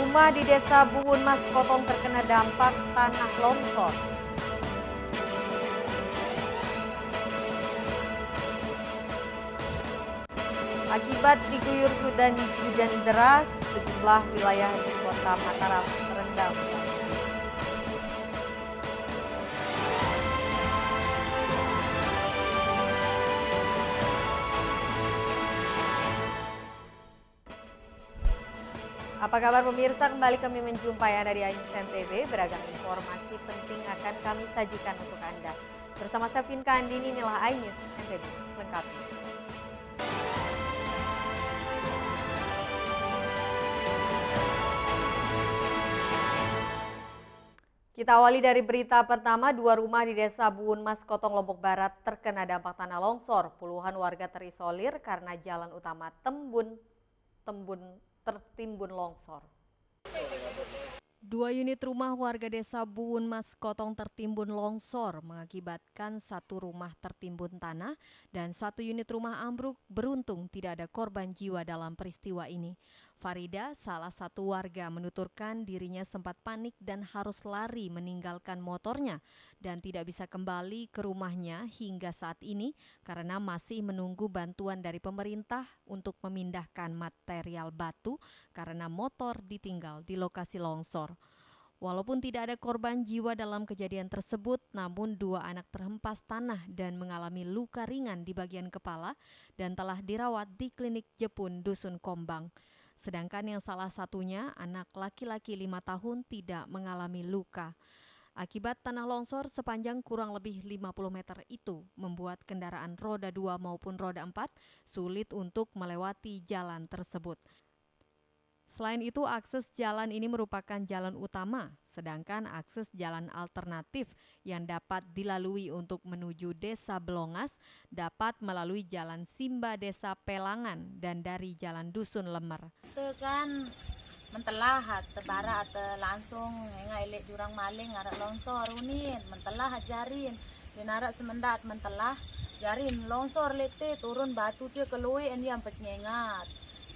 rumah di Desa Buun Mas Kotong terkena dampak tanah longsor. Akibat diguyur hujan deras, sejumlah wilayah di Kota Mataram terendam. Apa kabar pemirsa? Kembali kami menjumpai Anda di Ainus NTV. Beragam informasi penting akan kami sajikan untuk Anda. Bersama saya Vinka Andini, inilah Ainus NTV selengkapnya. Kita awali dari berita pertama, 2 rumah di Desa Buun Mas Kotong, Lombok Barat terkena dampak tanah longsor. Puluhan warga terisolir karena jalan utama tertimbun longsor. 2 unit rumah warga Desa Buun Mas Kotong tertimbun longsor mengakibatkan 1 rumah tertimbun tanah dan 1 unit rumah ambruk. Beruntung tidak ada korban jiwa dalam peristiwa ini. Farida, salah satu warga, menuturkan dirinya sempat panik dan harus lari meninggalkan motornya dan tidak bisa kembali ke rumahnya hingga saat ini karena masih menunggu bantuan dari pemerintah untuk memindahkan material batu karena motor ditinggal di lokasi longsor. Walaupun tidak ada korban jiwa dalam kejadian tersebut, namun 2 anak terhempas tanah dan mengalami luka ringan di bagian kepala dan telah dirawat di klinik Jepun Dusun Kombang. Sedangkan yang salah satunya, anak laki-laki 5 tahun, tidak mengalami luka. Akibat tanah longsor sepanjang kurang lebih 50 meter itu membuat kendaraan roda 2 maupun roda 4 sulit untuk melewati jalan tersebut. Selain itu, akses jalan ini merupakan jalan utama, sedangkan akses jalan alternatif yang dapat dilalui untuk menuju Desa Belongas dapat melalui Jalan Simba Desa Pelangan dan dari Jalan Dusun Lemer. Itu kan mentelah tebara atau langsung ngailik jurang maling arak longsor unin mentelah ajarin dinarak semendat mentelah jarin longsor lete turun batu dia keluar yang penyengat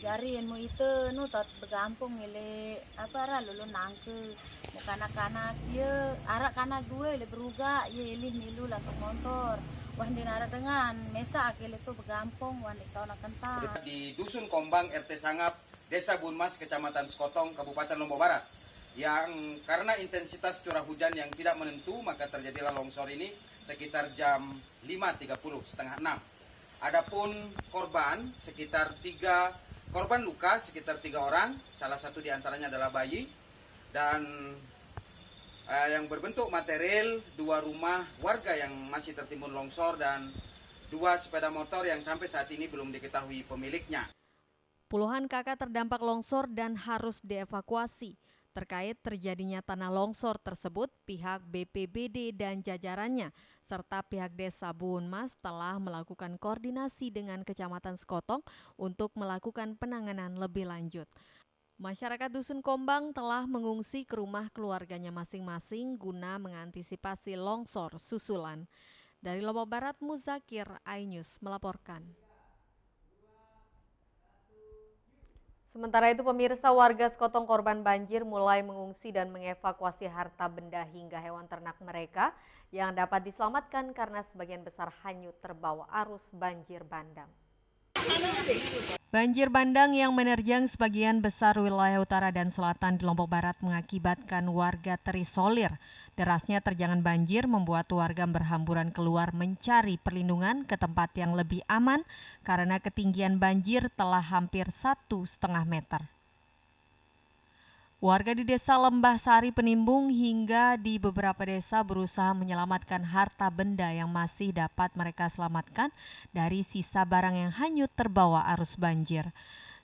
jarin mu itu nu tot begampung ile apa ra lulu nangke kanak-kanak dia arak kanak gue le beruga ye ilih milu langsung motor wah dinara dengan mesa akil itu begampung wah ditolak kentang di Dusun Kombang RT Sangap Desa Buun Mas Kecamatan Sekotong Kabupaten Lombok Barat yang karena intensitas curah hujan yang tidak menentu maka terjadilah longsor ini sekitar jam 5.30 setengah 6. Adapun korban sekitar 3 korban luka sekitar 3 orang, salah satu diantaranya adalah bayi dan yang berbentuk material 2 rumah warga yang masih tertimbun longsor dan 2 sepeda motor yang sampai saat ini belum diketahui pemiliknya. Puluhan kakak terdampak longsor dan harus dievakuasi. Terkait terjadinya tanah longsor tersebut, pihak BPBD dan jajarannya serta pihak Desa Buun Mas telah melakukan koordinasi dengan Kecamatan Sekotong untuk melakukan penanganan lebih lanjut. Masyarakat Dusun Kombang telah mengungsi ke rumah keluarganya masing-masing guna mengantisipasi longsor susulan. Dari Lombok Barat, Muzakir, Ainus melaporkan. Sementara itu pemirsa, warga Sekotong korban banjir mulai mengungsi dan mengevakuasi harta benda hingga hewan ternak mereka yang dapat diselamatkan karena sebagian besar hanyut terbawa arus banjir bandang. Banjir bandang yang menerjang sebagian besar wilayah utara dan selatan di Lombok Barat mengakibatkan warga terisolir. Derasnya terjangan banjir membuat warga berhamburan keluar mencari perlindungan ke tempat yang lebih aman karena ketinggian banjir telah hampir 1,5 meter. Warga di Desa Lembah Sari Penimbung hingga di beberapa desa berusaha menyelamatkan harta benda yang masih dapat mereka selamatkan dari sisa barang yang hanyut terbawa arus banjir.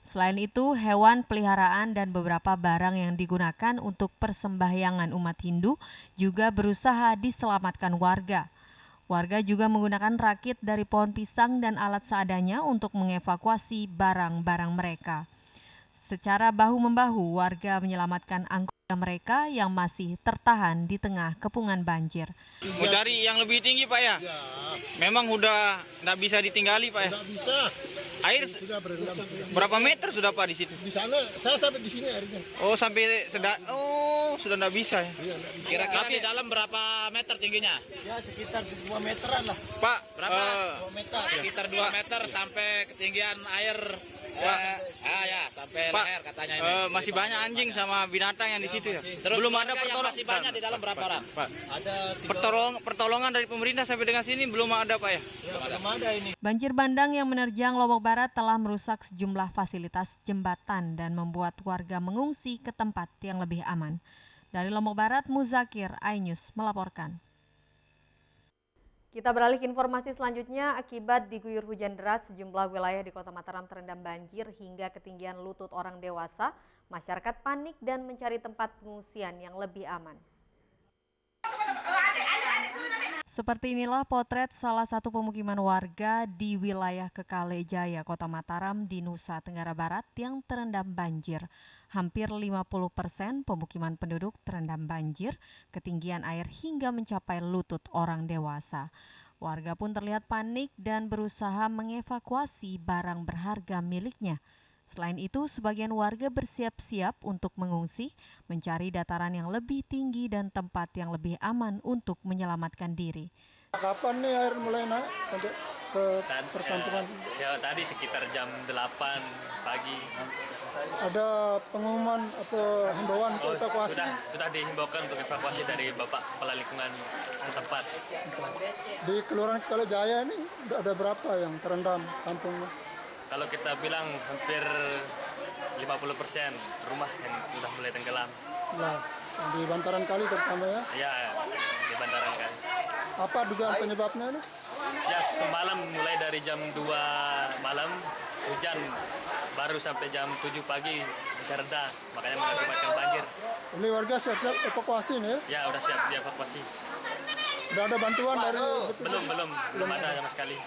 Selain itu, hewan peliharaan dan beberapa barang yang digunakan untuk persembahyangan umat Hindu juga berusaha diselamatkan warga. Warga juga menggunakan rakit dari pohon pisang dan alat seadanya untuk mengevakuasi barang-barang mereka. Secara bahu-membahu, warga menyelamatkan anggota mereka yang masih tertahan di tengah kepungan banjir. Mau cari yang lebih tinggi Pak ya? Ya, Memang udah nggak bisa ditinggali Pak ya? tidak bisa. Air Sudah berendam. berapa meter sudah Pak di situ? Di sana, saya sampai di sini airnya. Oh sampai sudah nggak bisa ya? Iya, nggak bisa. Kira-kira di dalam berapa meter tingginya? Ya sekitar 2 meteran lah. Pak, Berapa? 2 meter. Sekitar 2 meter sampai ketinggian air. Ya, sampai Pak, leher katanya ini. masih banyak anjing sama binatang yang di situ ya? Terus Belum ada keluarga yang masih banyak di dalam berapa orang? Pak, Ada pertolongan dari pemerintah sampai dengan sini belum ada Pak ya? belum ada ini. Banjir bandang yang menerjang Lombok Barat telah merusak sejumlah fasilitas jembatan dan membuat warga mengungsi ke tempat yang lebih aman. Dari Lombok Barat, Muzakir, iNews melaporkan. Kita beralih ke informasi selanjutnya. Akibat diguyur hujan deras, sejumlah wilayah di Kota Mataram terendam banjir hingga ketinggian lutut orang dewasa. Masyarakat panik dan mencari tempat pengungsian yang lebih aman. Seperti inilah potret salah satu pemukiman warga di wilayah Kekale Jaya, Kota Mataram di Nusa Tenggara Barat yang terendam banjir. Hampir 50% pemukiman penduduk terendam banjir, ketinggian air hingga mencapai lutut orang dewasa. Warga pun terlihat panik dan berusaha mengevakuasi barang berharga miliknya. Selain itu, sebagian warga bersiap-siap untuk mengungsi, mencari dataran yang lebih tinggi dan tempat yang lebih aman untuk menyelamatkan diri. Kapan nih air mulai naik sampai ke perkampungan? Ya tadi sekitar jam 8 pagi. Ada pengumuman atau himbauan untuk evakuasi? Sudah dihimbaukan untuk evakuasi dari Bapak Kepala Lingkungan setempat. Di Kelurahan Kekale Jaya ini ada berapa yang terendam kampungnya? Kalau kita bilang hampir 50% rumah yang sudah mulai tenggelam. Nah, di bantaran kali terutama ya. Ya, di bantaran kan. Apa dugaan penyebabnya ini? Ya semalam mulai dari jam 2 malam hujan baru sampai jam 7 pagi bisa reda, makanya mengakibatkan banjir. Ini warga siap-siap evakuasi nih ya? Ya udah siap dievakuasi. Udah ada bantuan dari... Belum ada sama sekali.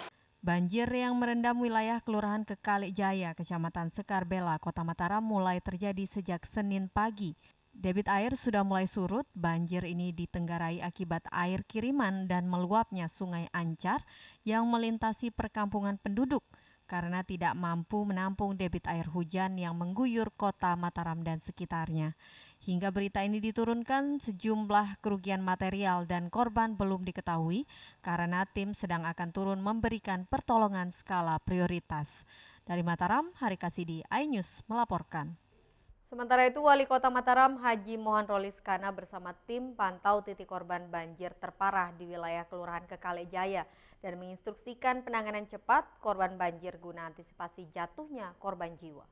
Banjir yang merendam wilayah Kelurahan Kekale Jaya, Kecamatan Sekarbela, Kota Mataram mulai terjadi sejak Senin pagi. Debit air sudah mulai surut, banjir ini ditenggarai akibat air kiriman dan meluapnya Sungai Ancar yang melintasi perkampungan penduduk karena tidak mampu menampung debit air hujan yang mengguyur Kota Mataram dan sekitarnya. Hingga berita ini diturunkan, sejumlah kerugian material dan korban belum diketahui karena tim sedang akan turun memberikan pertolongan skala prioritas. Dari Mataram, Hari Kasidi, iNews melaporkan. Sementara itu, Wali Kota Mataram Haji Mohan Roliskana bersama tim pantau titik korban banjir terparah di wilayah Kelurahan Kekale Jaya dan menginstruksikan penanganan cepat korban banjir guna antisipasi jatuhnya korban jiwa.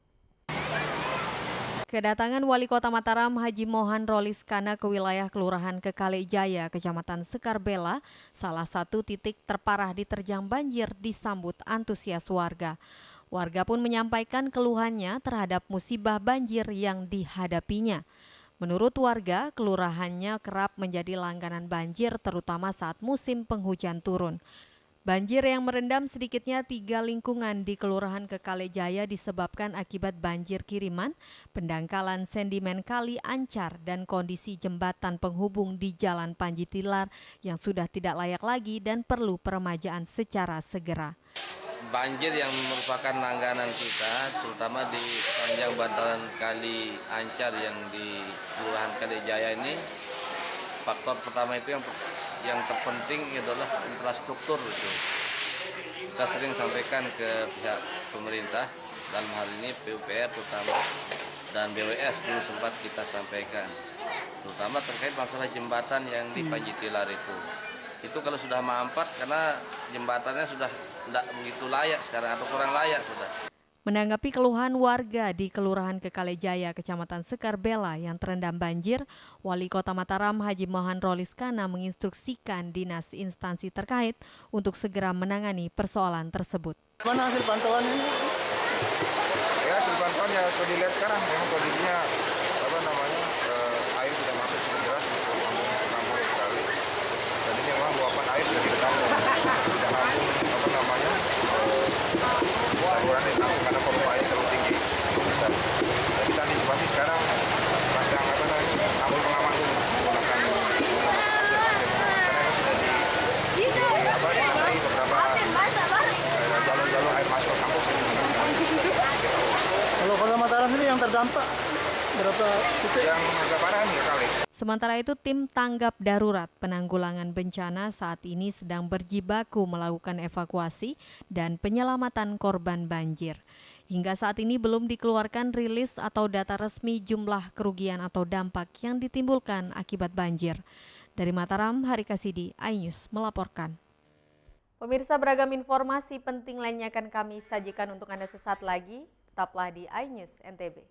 Kedatangan Wali Kota Mataram Haji Mohan Roliskana ke wilayah Kelurahan Kekale Jaya, Kecamatan Sekarbela, salah satu titik terparah diterjang banjir, disambut antusias warga. Warga pun menyampaikan keluhannya terhadap musibah banjir yang dihadapinya. Menurut warga, kelurahannya kerap menjadi langganan banjir terutama saat musim penghujan turun. Banjir yang merendam sedikitnya 3 lingkungan di Kelurahan Kekale Jaya disebabkan akibat banjir kiriman, pendangkalan sedimen kali Ancar, dan kondisi jembatan penghubung di Jalan Panji Tilar yang sudah tidak layak lagi dan perlu peremajaan secara segera. Banjir yang merupakan langganan kita, terutama di panjang bantaran kali Ancar yang di Kelurahan Kekale Jaya ini, faktor pertama itu yang terpenting adalah infrastruktur itu. Kita sering sampaikan ke pihak pemerintah, dalam hal ini PUPR terutama dan BWS dulu sempat kita sampaikan, terutama terkait masalah jembatan yang di Panji Tilar itu. Itu kalau sudah mampet karena jembatannya sudah tidak begitu layak sekarang atau kurang layak sudah. Menanggapi keluhan warga di Kelurahan Kekale Jaya, Kecamatan Sekarbela yang terendam banjir, Wali Kota Mataram Haji Mohan Roliskana menginstruksikan dinas instansi terkait untuk segera menangani persoalan tersebut. Mana hasil pantauan ini? Ya, hasil pantauan ya sudah dilihat sekarang, memang kondisinya air sudah masuk cukup deras ke kampung sekali. Dan ini memang luapan air sudah tidak tampung, saluran ditampung karena volume air terlalu tinggi, cukup besar. Dan kita antisipasi sekarang pasang tanggul pengaman dulu menggunakan hasil pengaman karena itu sudah yang terdampak berapa titik? Yang agak parah nih kali. Sementara itu, tim tanggap darurat penanggulangan bencana saat ini sedang berjibaku melakukan evakuasi dan penyelamatan korban banjir. Hingga saat ini belum dikeluarkan rilis atau data resmi jumlah kerugian atau dampak yang ditimbulkan akibat banjir. Dari Mataram, Hari Kasidi, iNews melaporkan. Pemirsa, beragam informasi penting lainnya akan kami sajikan untuk Anda sesaat lagi. Tetaplah di iNews NTB.